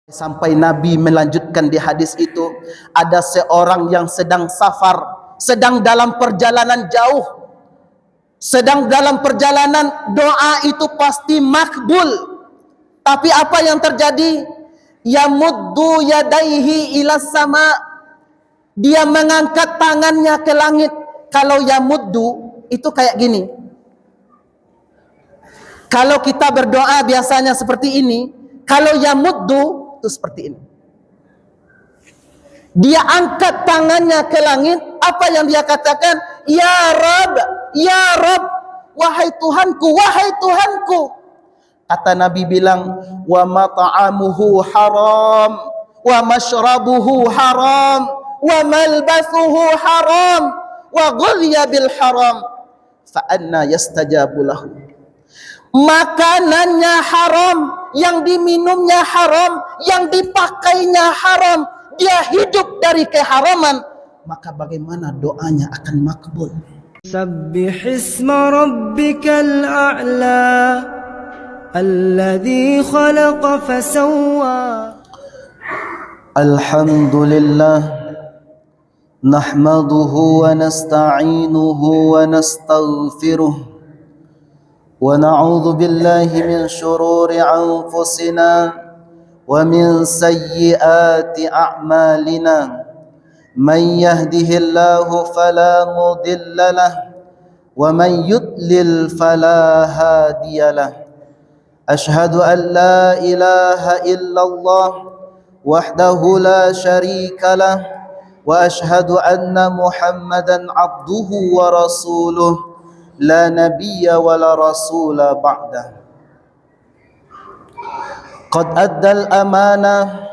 Sampai Nabi melanjutkan di hadis itu, ada seorang yang sedang safar, sedang dalam perjalanan jauh, sedang dalam perjalanan, doa itu pasti makbul. Tapi apa yang terjadi? Yamuddu yadaihi ila sama, dia mengangkat tangannya ke langit. Kalau yamuddu itu kayak gini. Kalau kita berdoa biasanya seperti ini. Kalau yamuddu itu seperti ini. Dia angkat tangannya ke langit. Apa yang dia katakan? Ya Rabb, ya Rabb, wahai Tuhanku, wahai Tuhanku. Kata Nabi bilang, wa mat'amuhu haram, wa mashrabuhu haram, wa malbasuhu haram, wa ghudhiya bil haram, fa anna yastajabu lahu. Makanannya haram, yang diminumnya haram, yang dipakainya haram, dia hidup dari keharaman, maka bagaimana doanya akan makbul? Sabbih isma rabbikal a'la alladhi khalaqa fasawwa. Alhamdulillah, nahmaduhu wa nasta'inuhu wa nastaghfiruh, wa na'udzu billahi min shururi anfusina wa min sayyiati a'malina. Man yahdihillahu fala mudilla lahu wa man yudlil fala hadiya lahu. Ashhadu an la ilaha illallah wahdahu la syarika lahu wa ashhadu anna Muhammadan abduhu wa rasuluh la nabiyya wa la rasula ba'dah. Qad adda al-amanah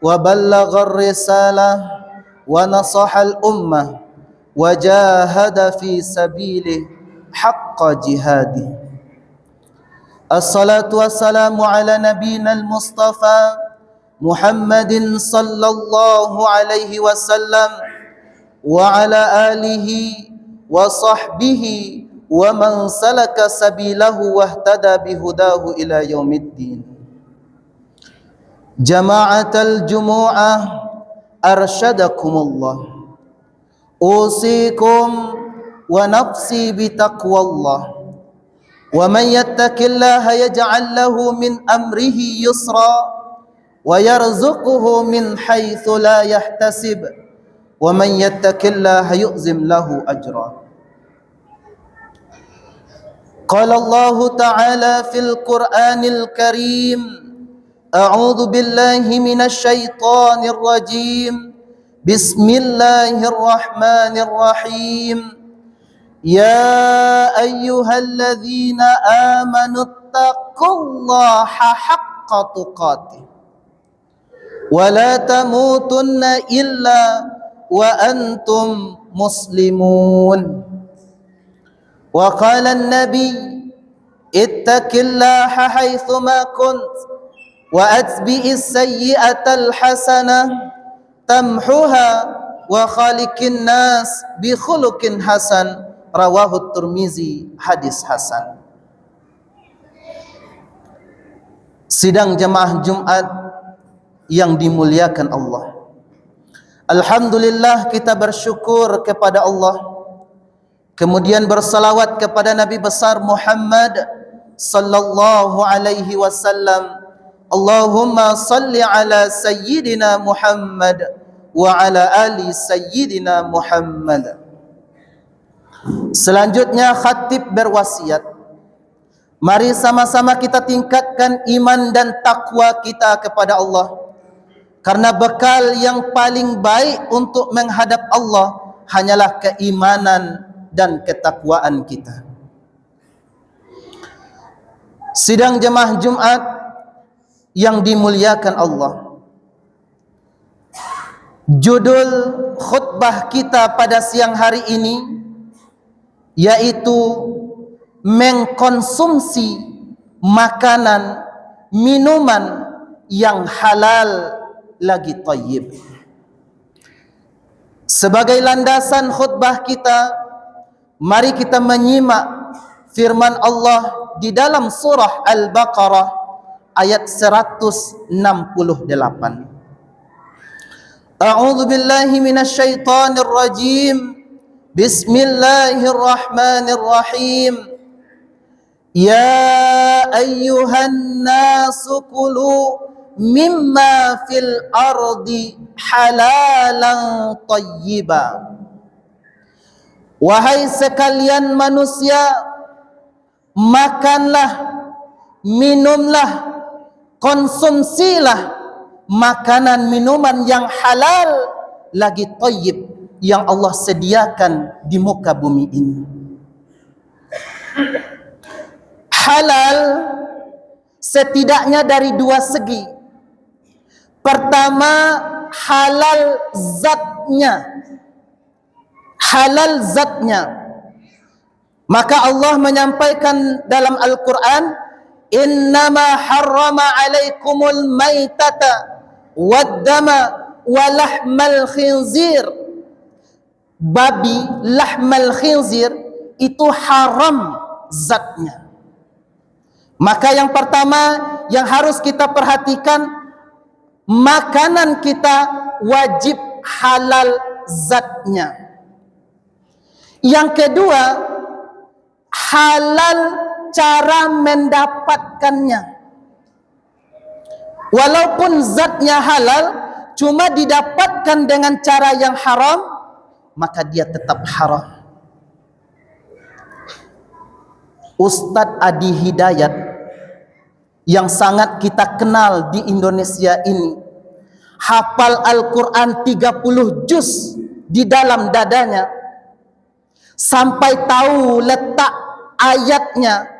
wa ballagha ar-risalah wa nasaha al-ummah wa jahada fi sabilihi haqqa jihadi. Assalatu wassalamu ala nabiyyina al-mustafa Muhammadin sallallahu alaihi wasallam wa ala alihi wa sahbihi wa man salaka sabilahu wahtada bihudahu ila yaumiddin. Jama'atal jumu'ah arsyadakumullah, usikum wa nafsi bitaqwallah, wa man yattaqillaha yaj'al lahu min amrihi yusra wa yarzuquhu min haitsu la yahtasib, wa man yattaqillaha yu'zim lahu ajra. Qala Allah Ta'ala fil Qur'anil Karim, a'udzu billahi minasy syaithanir rajim. Bismillahirrahmanirrahim. Ya ayyuhalladzina amanu taqullaha haqqa tuqatih wa la tamutunna illa wa antum muslimun. Wa qala an-nabi ittaqillaha haitsuma kunt wa atbi'is sayyi'atal hasanah tamhuha wa khaliqin nas bi khuluqin hasan. Rawahu Tirmizi, hadis hasan. Sidang jemaah Jumat yang dimuliakan Allah, alhamdulillah kita bersyukur kepada Allah, kemudian bersalawat kepada Nabi besar Muhammad sallallahu alaihi wasallam. Allahumma salli ala sayyidina Muhammad wa ala ali sayyidina Muhammad. Selanjutnya khatib berwasiat, mari sama-sama kita tingkatkan iman dan takwa kita kepada Allah, karena bekal yang paling baik untuk menghadap Allah hanyalah keimanan dan ketakwaan kita. Sidang jemaah Jumat yang dimuliakan Allah, judul khutbah kita pada siang hari ini yaitu mengkonsumsi makanan, minuman yang halal lagi thayyib. Sebagai landasan khutbah kita, mari kita menyimak firman Allah di dalam surah Al-Baqarah ayat 168. A'udzu billahi minasyaitonir rajim. Bismillahirrahmanirrahim. Ya ayyuhan nasu kulu mimma fil ardi halalan thayyiba. Wahai sekalian manusia, makanlah, minumlah, konsumsilah makanan minuman yang halal lagi thayyib yang Allah sediakan di muka bumi ini. Halal setidaknya dari dua segi. Pertama, halal zatnya. Halal zatnya. Maka Allah menyampaikan dalam Al-Quran, innama harrama alaikumul maitata waddama walahmal khinzir. Babi, lahmal khinzir itu haram zatnya. Maka yang pertama yang harus kita perhatikan, makanan kita wajib halal zatnya. Yang kedua, halal cara mendapatkannya. Walaupun zatnya halal, cuma didapatkan dengan cara yang haram, maka dia tetap haram. Ustadz Adi Hidayat yang sangat kita kenal di Indonesia ini, hafal Al-Quran 30 juz di dalam dadanya, sampai tahu letak ayatnya,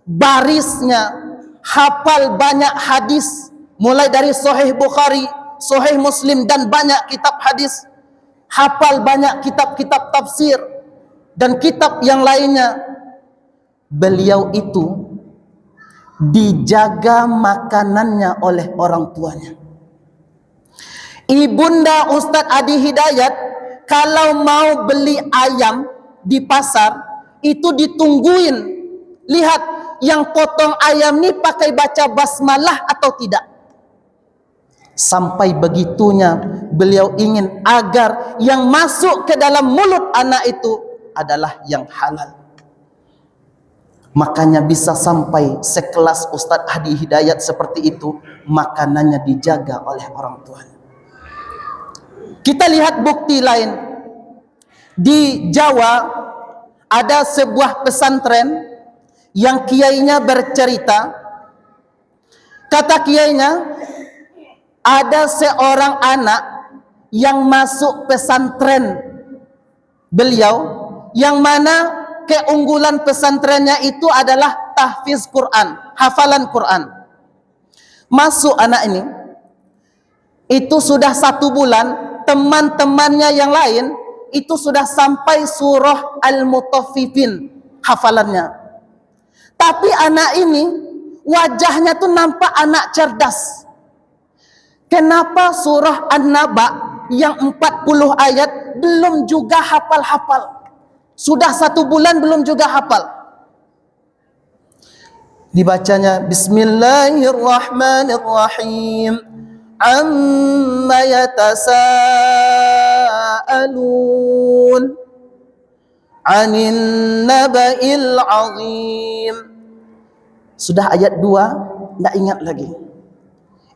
barisnya, hafal banyak hadis, mulai dari Sahih Bukhari, Sahih Muslim dan banyak kitab hadis, hafal banyak kitab-kitab tafsir dan kitab yang lainnya. Beliau itu dijaga makanannya oleh orang tuanya. Ibunda Ustadz Adi Hidayat kalau mau beli ayam di pasar itu ditungguin, lihat yang potong ayam ini pakai baca basmalah atau tidak. Sampai begitunya beliau ingin agar yang masuk ke dalam mulut anak itu adalah yang halal. Makanya bisa sampai sekelas Ustadz Adi Hidayat seperti itu, makanannya dijaga oleh orang tuanya. Kita lihat bukti lain. Di Jawa ada sebuah pesantren yang kiainya bercerita, kata kiainya, ada seorang anak yang masuk pesantren beliau, yang mana keunggulan pesantrennya itu adalah tahfiz Quran, hafalan Quran. Masuk anak ini, itu sudah 1 bulan, teman-temannya yang lain itu sudah sampai surah Al-Mutaffifin hafalannya. Tapi anak ini wajahnya tuh nampak anak cerdas. Kenapa surah An-Naba yang 40 ayat belum juga hafal-hafal? Sudah 1 bulan belum juga hafal. Dibacanya Bismillahirrahmanirrahim. Amma yatasaalun 'anin naba'il 'azim. Sudah ayat 2 enggak ingat lagi.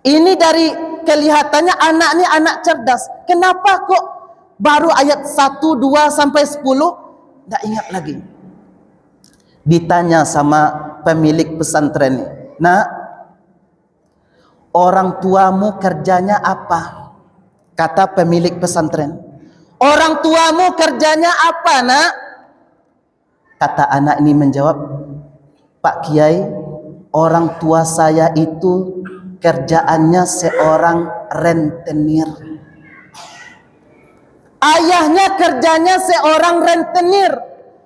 Ini dari kelihatannya anak ini anak cerdas. Kenapa kok baru ayat 1, 2 sampai 10 enggak ingat lagi? Ditanya sama pemilik pesantren ini, "Nak, orang tuamu kerjanya apa?" Kata pemilik pesantren, "Orang tuamu kerjanya apa, Nak?" Kata anak ini menjawab, "Pak Kiai, orang tua saya itu kerjaannya seorang rentenir." Ayahnya kerjanya seorang rentenir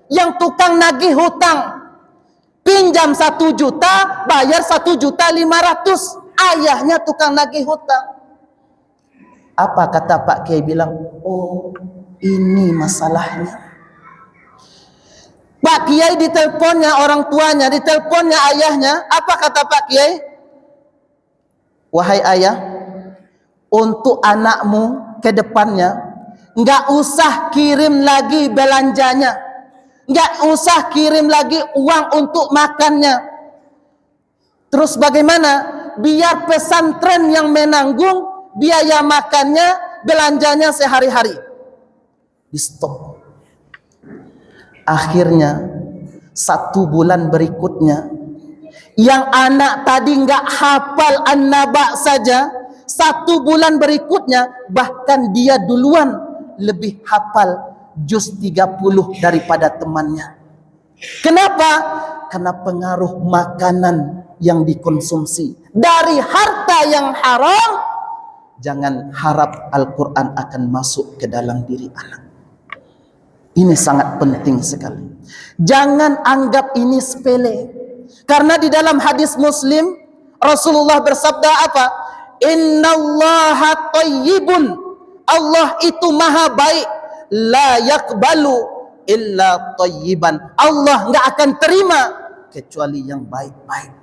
yang tukang nagih hutang. Pinjam 1 juta, bayar 1.500.000. Ayahnya tukang nagih hutang. Apa kata Pak Kiai bilang? Oh, ini masalahnya. Pak Kiai diteleponnya orang tuanya, diteleponnya ayahnya. Apa kata Pak Kiai? Wahai ayah, untuk anakmu ke depannya, nggak usah kirim lagi belanjanya, nggak usah kirim lagi uang untuk makannya. Terus bagaimana? Biar pesantren yang menanggung biaya makannya, belanjanya sehari-hari. Di stop. Akhirnya 1 bulan berikutnya, yang anak tadi nggak hafal an-naba saja, 1 bulan berikutnya bahkan dia duluan lebih hafal juz 30 daripada temannya. Kenapa? Karena pengaruh makanan yang dikonsumsi dari harta yang haram. Jangan harap Al-Quran akan masuk ke dalam diri anak. Ini sangat penting sekali. Jangan anggap ini sepele. Karena di dalam hadis Muslim, Rasulullah bersabda apa? Innallaha thayyibun. Allah itu maha baik. La yakbalu illa thayyiban. Allah enggak akan terima kecuali yang baik-baik.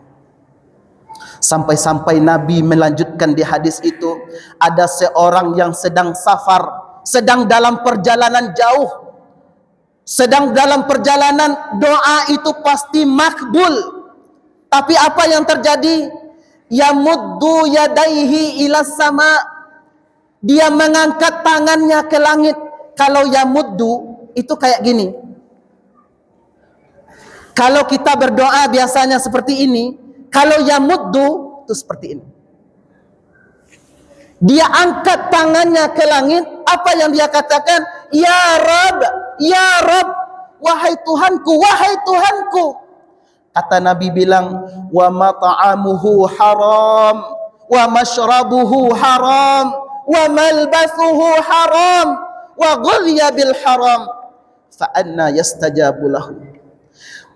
Sampai-sampai Nabi melanjutkan di hadis itu, ada seorang yang sedang safar, sedang dalam perjalanan jauh, sedang dalam perjalanan, doa itu pasti makbul. Tapi apa yang terjadi? Yamuddu yadaihi ila sama. Dia mengangkat tangannya ke langit. Kalau yamuddu itu kayak gini. Kalau kita berdoa biasanya seperti ini. Kalau yamuddu itu seperti ini. Dia angkat tangannya ke langit. Apa yang dia katakan? Ya Rabb, ya Rabb, wahai Tuhanku, wahai Tuhanku. Kata Nabi bilang, wa mat'amuhu haram, wa mashrabuhu haram, wa malbasuhu haram, wa ghudhiya bil haram, fa anna yastajabu lahu.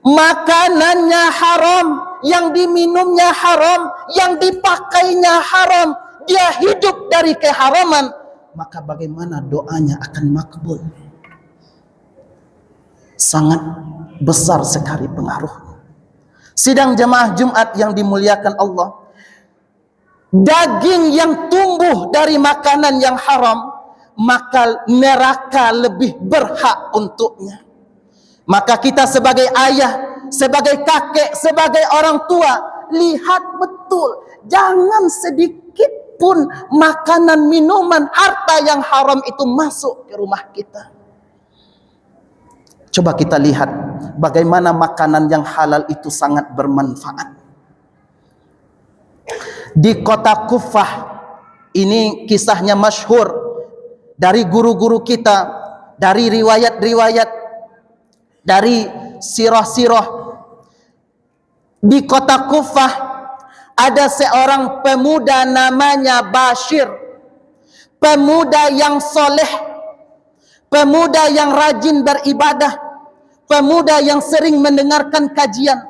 Makanannya haram, yang diminumnya haram, yang dipakainya haram, dia hidup dari keharaman, maka bagaimana doanya akan makbul? Sangat besar sekali pengaruhnya. Sidang jemaah Jumat yang dimuliakan Allah, daging yang tumbuh dari makanan yang haram, maka neraka lebih berhak untuknya. Maka kita sebagai ayah, sebagai kakek, sebagai orang tua, lihat betul, jangan sedikit pun makanan, minuman, harta yang haram itu masuk ke rumah kita. Coba kita lihat bagaimana makanan yang halal itu sangat bermanfaat. Di kota Kufah, ini kisahnya masyhur dari guru-guru kita, dari riwayat-riwayat, dari sirah-sirah. Di kota Kufah ada seorang pemuda namanya Bashir. Pemuda yang soleh, pemuda yang rajin beribadah, pemuda yang sering mendengarkan kajian.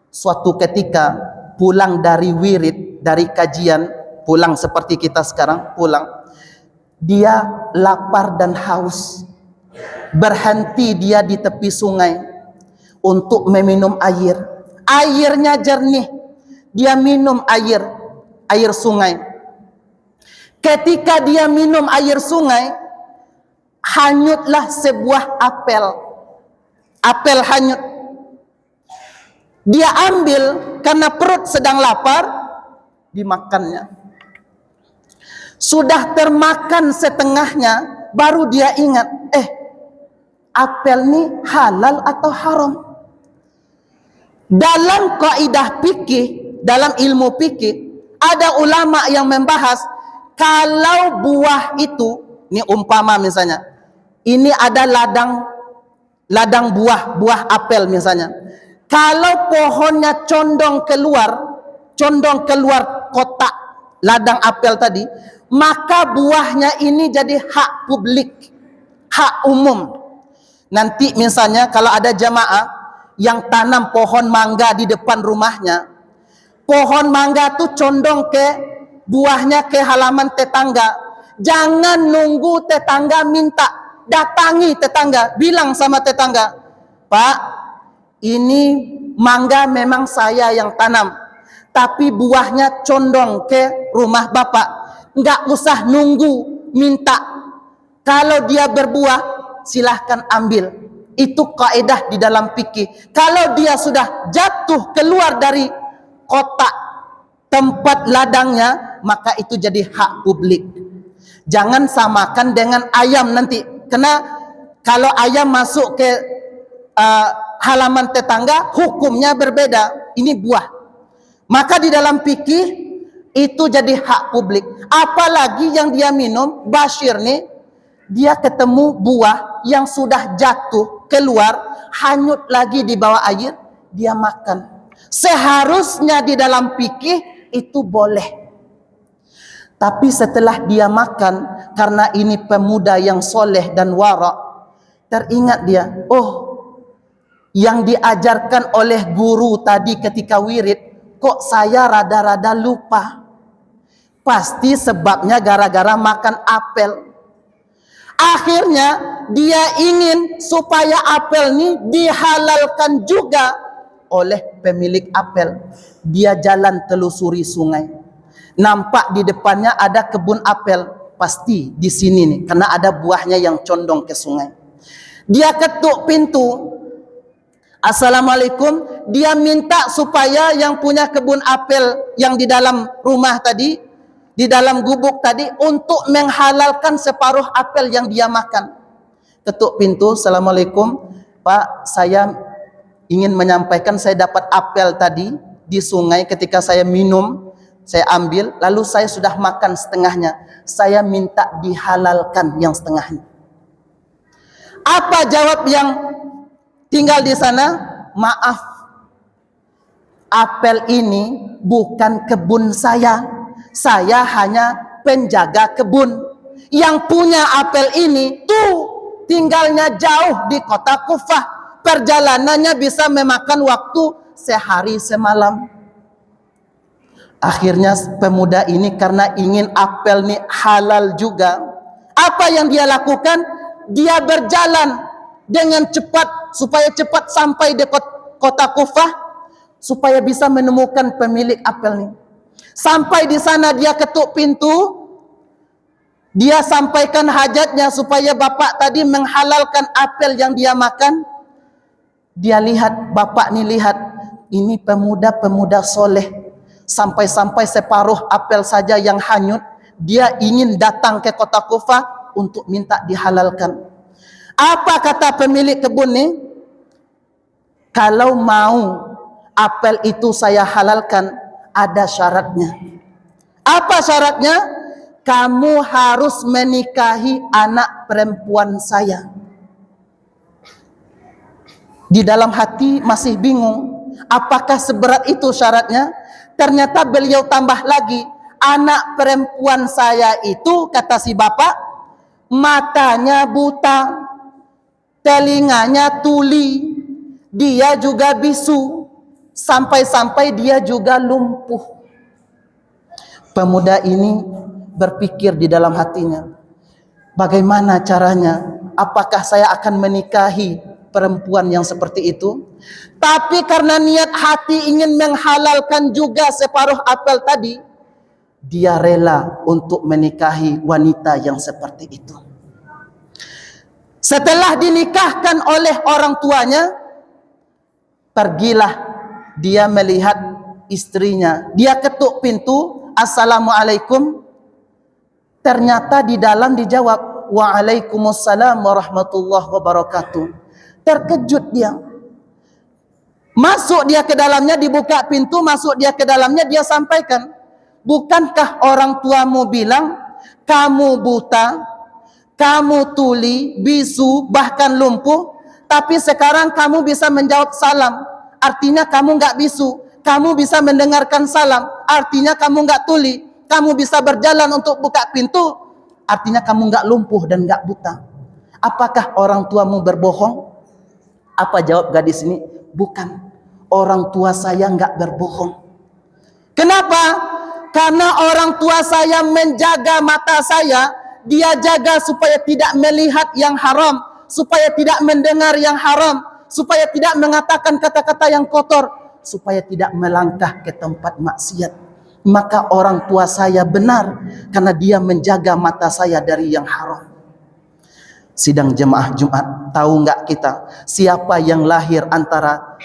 Suatu ketika pulang dari wirid, dari kajian, pulang seperti kita sekarang, pulang. Dia lapar dan haus. Berhenti dia di tepi sungai untuk meminum air. Airnya jernih. Dia minum air sungai. Ketika dia minum air sungai, hanyutlah sebuah apel. Apel hanyut. Dia ambil karena perut sedang lapar, dimakannya. Sudah termakan setengahnya, baru dia ingat, apel ini halal atau haram? Dalam kaidah fikih, dalam ilmu fikih, ada ulama yang membahas, kalau buah itu, ini umpama misalnya, ini ada ladang buah apel misalnya. Kalau pohonnya condong keluar kotak ladang apel tadi, maka buahnya ini jadi hak publik, hak umum. Nanti misalnya kalau ada jamaah yang tanam pohon mangga di depan rumahnya, pohon mangga tuh condong ke buahnya ke halaman tetangga. Jangan nunggu tetangga minta, datangi tetangga, bilang sama tetangga, Pak, ini mangga memang saya yang tanam, tapi buahnya condong ke rumah bapak, nggak usah nunggu minta. Kalau dia berbuah, silahkan ambil. Itu kaidah di dalam fikih. Kalau dia sudah jatuh keluar dari kotak tempat ladangnya, maka itu jadi hak publik. Jangan samakan dengan ayam nanti. Karena kalau ayam masuk ke halaman tetangga, hukumnya berbeda. Ini buah. Maka di dalam fikih itu jadi hak publik. Apalagi yang dia minum, Bashir nih, dia ketemu buah yang sudah jatuh keluar, hanyut lagi di bawah air, dia makan. Seharusnya di dalam fikih itu boleh. Tapi setelah dia makan, karena ini pemuda yang soleh dan wara', teringat dia, oh, yang diajarkan oleh guru tadi ketika wirid, kok saya rada-rada lupa. Pasti sebabnya gara-gara makan apel. Akhirnya dia ingin supaya apel ini dihalalkan juga oleh pemilik apel. Dia jalan telusuri sungai. Nampak di depannya ada kebun apel. Pasti di sini nih, karena ada buahnya yang condong ke sungai. Dia ketuk pintu. Assalamualaikum. Dia minta supaya yang punya kebun apel yang di dalam rumah tadi, di dalam gubuk tadi, untuk menghalalkan separuh apel yang dia makan. Ketuk pintu. Assalamualaikum Pak, saya ingin menyampaikan saya dapat apel tadi di sungai. Ketika saya minum, saya ambil, lalu saya sudah makan setengahnya. Saya minta dihalalkan yang setengahnya. Apa jawab yang tinggal di sana? Maaf, apel ini bukan kebun saya. Saya hanya penjaga kebun. Yang punya apel ini tuh tinggalnya jauh di kota Kufah. Perjalanannya bisa memakan waktu sehari semalam. Akhirnya pemuda ini karena ingin apel ini halal juga, apa yang dia lakukan? Dia berjalan dengan cepat supaya cepat sampai di kota Kufah, supaya bisa menemukan pemilik apel ini. Sampai di sana dia ketuk pintu, dia sampaikan hajatnya supaya bapak tadi menghalalkan apel yang dia makan. Dia lihat, bapak ini lihat, ini pemuda-pemuda soleh. Sampai-sampai separuh apel saja yang hanyut, dia ingin datang ke kota Kufah untuk minta dihalalkan. Apa kata pemilik kebun ini? Kalau mau apel itu saya halalkan, ada syaratnya. Apa syaratnya? Kamu harus menikahi anak perempuan saya. Di dalam hati masih bingung, apakah seberat itu syaratnya? Ternyata beliau tambah lagi, anak perempuan saya itu, kata si bapak, matanya buta, telinganya tuli, dia juga bisu, sampai-sampai dia juga lumpuh. Pemuda ini berpikir di dalam hatinya, bagaimana caranya? Apakah saya akan menikahi perempuan yang seperti itu? Tapi karena niat hati ingin menghalalkan juga separuh apel tadi, dia rela untuk menikahi wanita yang seperti itu. Setelah dinikahkan oleh orang tuanya, pergilah dia melihat istrinya. Dia ketuk pintu, Assalamualaikum. Ternyata di dalam dijawab, Waalaikumsalam warahmatullahi wabarakatuh. Terkejut dia. Masuk dia ke dalamnya, dibuka pintu, masuk dia ke dalamnya, dia sampaikan, bukankah orang tuamu bilang kamu buta, kamu tuli, bisu, bahkan lumpuh, tapi sekarang kamu bisa menjawab salam, artinya kamu enggak bisu. Kamu bisa mendengarkan salam, artinya kamu enggak tuli. Kamu bisa berjalan untuk buka pintu, artinya kamu enggak lumpuh dan enggak buta. Apakah orang tuamu berbohong? Apa jawab gadis ini? Bukan. Orang tua saya enggak berbohong. Kenapa? Karena orang tua saya menjaga mata saya. Dia jaga supaya tidak melihat yang haram, supaya tidak mendengar yang haram, supaya tidak mengatakan kata-kata yang kotor, supaya tidak melangkah ke tempat maksiat. Maka orang tua saya benar karena dia menjaga mata saya dari yang haram. Sidang jemaah Jumat, tahu enggak kita siapa yang lahir antara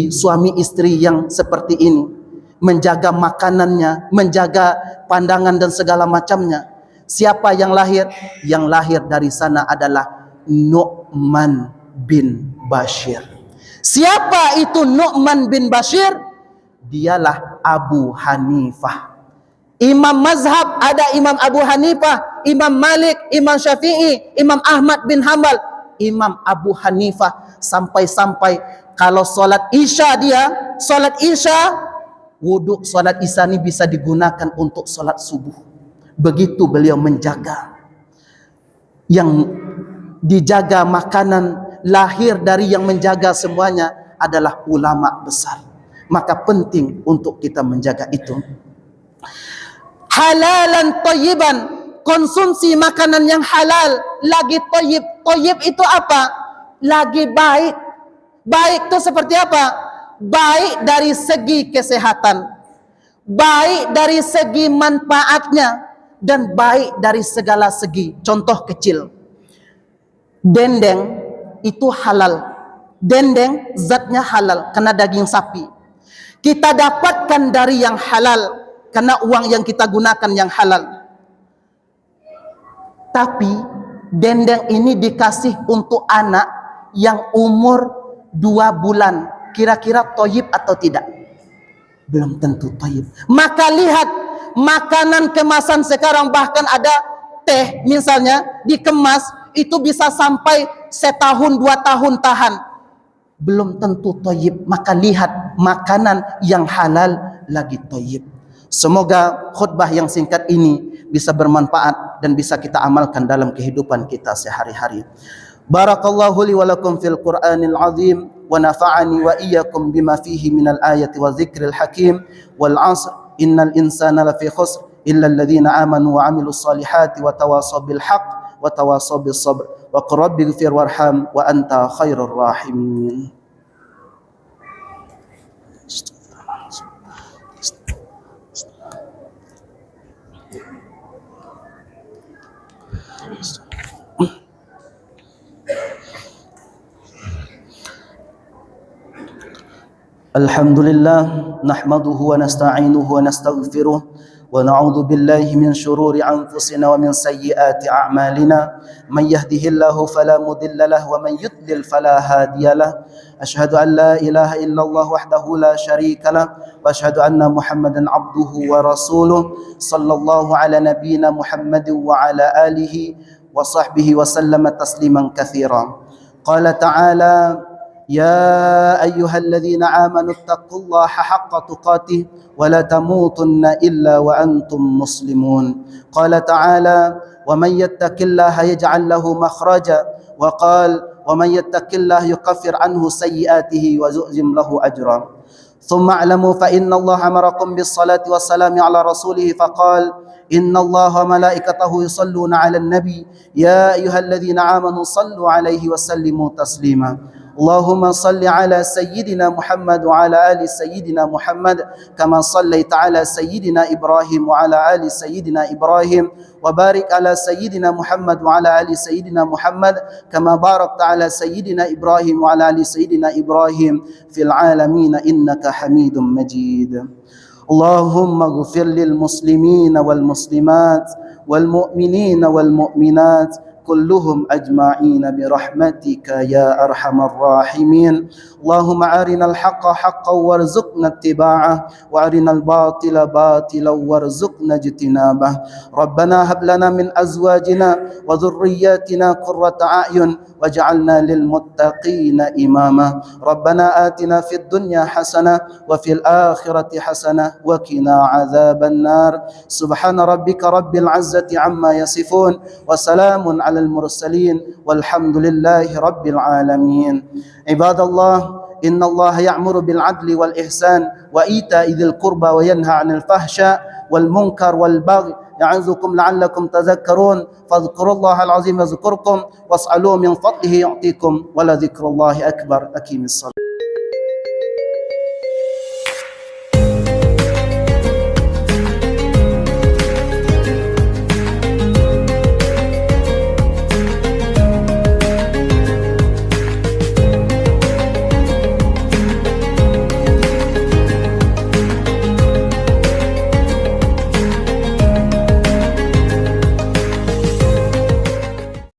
suami istri yang seperti ini, menjaga makanannya, menjaga pandangan dan segala macamnya? Siapa yang lahir? Yang lahir dari sana adalah Nu'man bin Bashir. Siapa itu Nu'man bin Bashir? Dialah Abu Hanifah. Imam mazhab ada Imam Abu Hanifah, Imam Malik, Imam Syafi'i, Imam Ahmad bin Hanbal, Imam Abu Hanifah. Sampai-sampai kalau solat Isya wudhu solat Isya ini bisa digunakan untuk solat subuh. Begitu beliau menjaga. Yang dijaga makanan, lahir dari yang menjaga semuanya adalah ulama besar. Maka penting untuk kita menjaga itu. Halalan thayyiban, konsumsi makanan yang halal, lagi thayyib. Thayyib itu apa? Lagi baik. Baik itu seperti apa? Baik dari segi kesehatan, baik dari segi manfaatnya, dan baik dari segala segi. Contoh kecil, dendeng itu halal. Dendeng zatnya halal karena daging sapi. Kita dapatkan dari yang halal karena uang yang kita gunakan yang halal. Tapi dendeng ini dikasih untuk anak yang umur 2 bulan. Kira-kira thayyib atau tidak? Belum tentu thayyib. Maka lihat makanan kemasan sekarang, bahkan ada teh misalnya dikemas itu bisa sampai 1 tahun 2 tahun tahan. Belum tentu thayyib. Maka lihat makanan yang halal lagi thayyib. Semoga khutbah yang singkat ini bisa bermanfaat dan bisa kita amalkan dalam kehidupan kita sehari-hari. Barakallahu li wa lakum fil Qur'anil azim wa nafa'ani wa iyyakum bima fihi minal ayati wa dzikril hakim wal 'asr innal insana lafi khusr illa alladhina amanu wa 'amilus solihati wa tawasaw bil haqq wa tawasaw bis sabr wa qur rabbighfir warham wa anta khairur rahimin. Alhamdulillah nahmaduhu wa nasta'inuhu wa nastaghfiruh wa na'udzu billahi min shururi anfusina wa min sayyiati a'malina man yahdihillahu fala mudilla lahu wa man yudlil fala hadiyalah. Ashhadu an la ilaha illallah wahdahu la syarika lah wa ashhadu anna Muhammadan abduhu wa rasuluh sallallahu ala nabiyyina Muhammadin wa ala alihi wa sahbihi wa sallama tasliman katsira. Qala ta'ala يا أيها الذين آمنوا اتقوا الله حق تقاته ولا تموتن إلا وأنتم مسلمون. قال تعالى ومن يتق الله يجعل له مخرجا وقال ومن يتق الله يكفر عنه سيئاته ويعظم له أجرا. ثم اعلموا فإن الله أمركم بالصلاة والسلام على رسوله فقال إن الله وملائكته يصلون على النبي يا أيها الذين آمنوا صلوا عليه وسلموا تسليما. اللهم صل على سيدنا محمد وعلى آل سيدنا محمد كما صليت على سيدنا إبراهيم وعلى آل سيدنا إبراهيم وبارك على سيدنا محمد وعلى آل سيدنا محمد كما باركت على سيدنا إبراهيم وعلى آل سيدنا إبراهيم في العالمين إنك حميد مجيد. اللهم اغفر للمسلمين والمسلمات والمؤمنين والمؤمنات كلهم أجمعين برحمتك يا أرحم الراحمين. اللهم أرنا الحق حقا وارزقنا اتباعه وأرنا الباطل باطلا وارزقنا اجتنابه. ربنا هب لنا من أزواجنا وذرياتنا قرة أعين واجعلنا للمتقين إماما. ربنا آتنا في الدنيا حسنة وفي الآخرة حسنة وقنا عذاب النار. سبحان ربك رب العزة عما يصفون وسلام على المرسلين والحمد لله رب العالمين. عباد الله إن الله يأمر بالعدل والإحسان وإيتاء ذي القربى وينهى عن الفحشاء والمنكر والبغي يعظكم لعلكم تذكرون فاذكروا الله العظيم يذكركم واسألوه من فضله يعطيكم ولذكر الله أكبر. أقيم الصلاة.